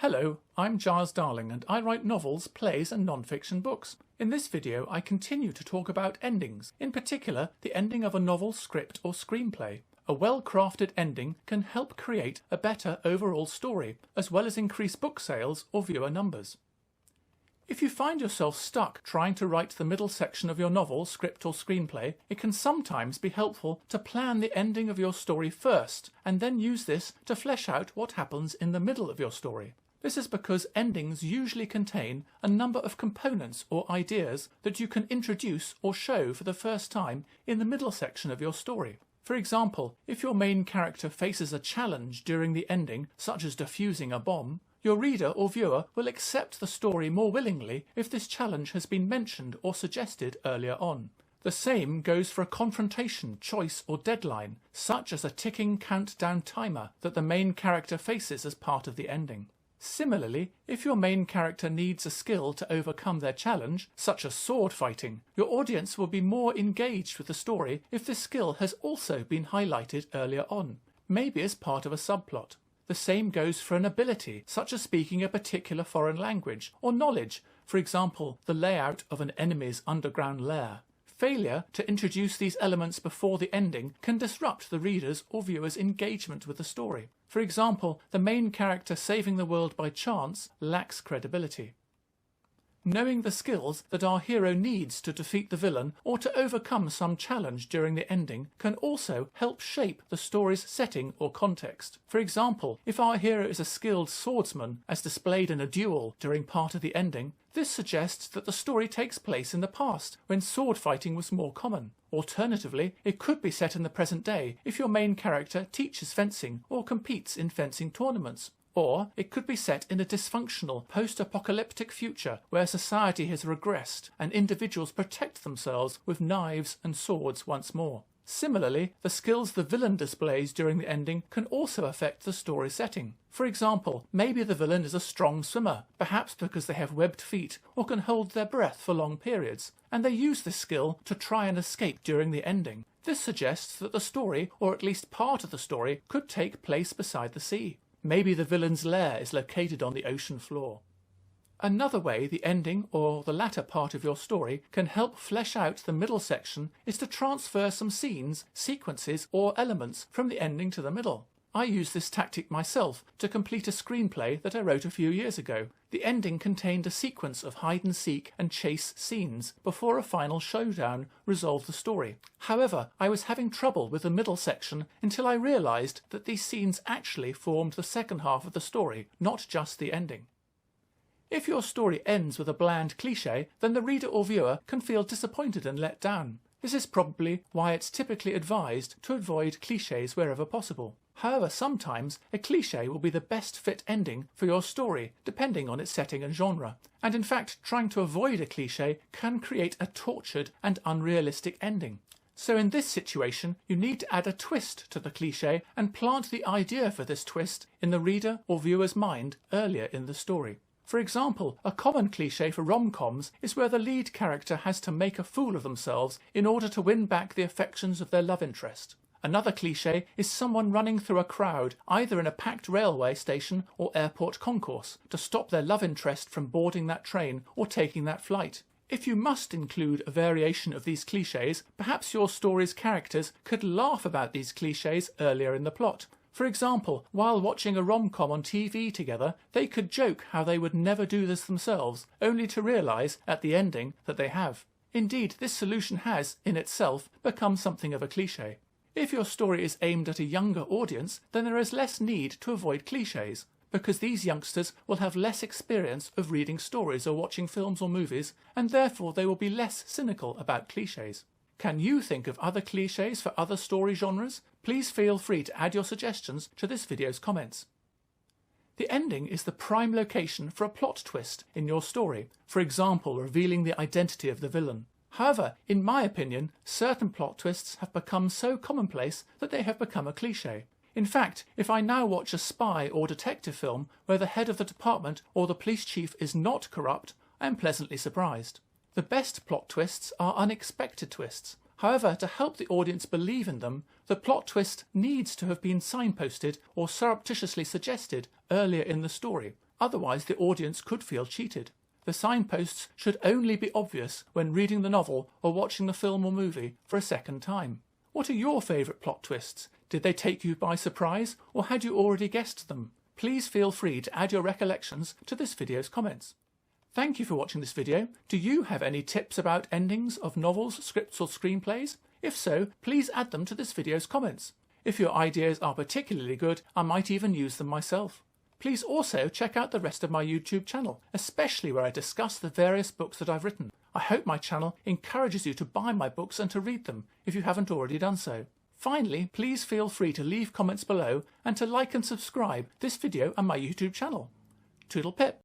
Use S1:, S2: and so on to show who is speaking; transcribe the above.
S1: Hello, I'm Giles Darling and I write novels, plays and non-fiction books. In this video I continue to talk about endings, in particular the ending of a novel, script or screenplay. A well-crafted ending can help create a better overall story, as well as increase book sales or viewer numbers. If you find yourself stuck trying to write the middle section of your novel, script or screenplay, it can sometimes be helpful to plan the ending of your story first, and then use this to flesh out what happens in the middle of your story. This is because endings usually contain a number of components or ideas that you can introduce or show for the first time in the middle section of your story. For example, if your main character faces a challenge during the ending, such as defusing a bomb, your reader or viewer will accept the story more willingly if this challenge has been mentioned or suggested earlier on. The same goes for a confrontation, choice or deadline, such as a ticking countdown timer that the main character faces as part of the ending. Similarly, if your main character needs a skill to overcome their challenge, such as sword fighting, your audience will be more engaged with the story if this skill has also been highlighted earlier on, maybe as part of a subplot. The same goes for an ability, such as speaking a particular foreign language, or knowledge, for example, the layout of an enemy's underground lair. Failure to introduce these elements before the ending can disrupt the reader's or viewer's engagement with the story. For example, the main character saving the world by chance lacks credibility. Knowing the skills that our hero needs to defeat the villain or to overcome some challenge during the ending can also help shape the story's setting or context. For example, if our hero is a skilled swordsman as displayed in a duel during part of the ending, this suggests that the story takes place in the past, when sword fighting was more common. Alternatively, it could be set in the present day if your main character teaches fencing or competes in fencing tournaments. Or it could be set in a dysfunctional, post-apocalyptic future where society has regressed and individuals protect themselves with knives and swords once more. Similarly, the skills the villain displays during the ending can also affect the story setting. For example, maybe the villain is a strong swimmer, perhaps because they have webbed feet or can hold their breath for long periods, and they use this skill to try and escape during the ending. This suggests that the story, or at least part of the story, could take place beside the sea. Maybe the villain's lair is located on the ocean floor. Another way the ending or the latter part of your story can help flesh out the middle section is to transfer some scenes, sequences or elements from the ending to the middle. I used this tactic myself to complete a screenplay that I wrote a few years ago. The ending contained a sequence of hide-and-seek and chase scenes before a final showdown resolved the story. However, I was having trouble with the middle section until I realised that these scenes actually formed the second half of the story, not just the ending. If your story ends with a bland cliché, then the reader or viewer can feel disappointed and let down. This is probably why it's typically advised to avoid clichés wherever possible. However, sometimes a cliché will be the best fit ending for your story, depending on its setting and genre. And in fact, trying to avoid a cliché can create a tortured and unrealistic ending. So in this situation, you need to add a twist to the cliché and plant the idea for this twist in the reader or viewer's mind earlier in the story. For example, a common cliché for rom-coms is where the lead character has to make a fool of themselves in order to win back the affections of their love interest. Another cliché is someone running through a crowd, either in a packed railway station or airport concourse, to stop their love interest from boarding that train or taking that flight. If you must include a variation of these clichés, perhaps your story's characters could laugh about these clichés earlier in the plot. For example, while watching a rom-com on TV together, they could joke how they would never do this themselves, only to realise at the ending that they have. Indeed, this solution has, in itself, become something of a cliché. If your story is aimed at a younger audience, then there is less need to avoid clichés, because these youngsters will have less experience of reading stories or watching films or movies, and therefore they will be less cynical about clichés. Can you think of other clichés for other story genres? Please feel free to add your suggestions to this video's comments. The ending is the prime location for a plot twist in your story, for example, revealing the identity of the villain. However, in my opinion, certain plot twists have become so commonplace that they have become a cliché. In fact, if I now watch a spy or detective film where the head of the department or the police chief is not corrupt, I am pleasantly surprised. The best plot twists are unexpected twists. However, to help the audience believe in them, the plot twist needs to have been signposted or surreptitiously suggested earlier in the story. otherwise the audience could feel cheated. The signposts should only be obvious when reading the novel or watching the film or movie for a second time. What are your favourite plot twists? Did they take you by surprise, or had you already guessed them? Please feel free to add your recollections to this video's comments. Thank you for watching this video. Do you have any tips about endings of novels, scripts or screenplays? If so, please add them to this video's comments. If your ideas are particularly good, I might even use them myself. Please also check out the rest of my YouTube channel, especially where I discuss the various books that I've written. I hope my channel encourages you to buy my books and to read them, if you haven't already done so. Finally, please feel free to leave comments below and to like and subscribe this video and my YouTube channel. Toodle pip!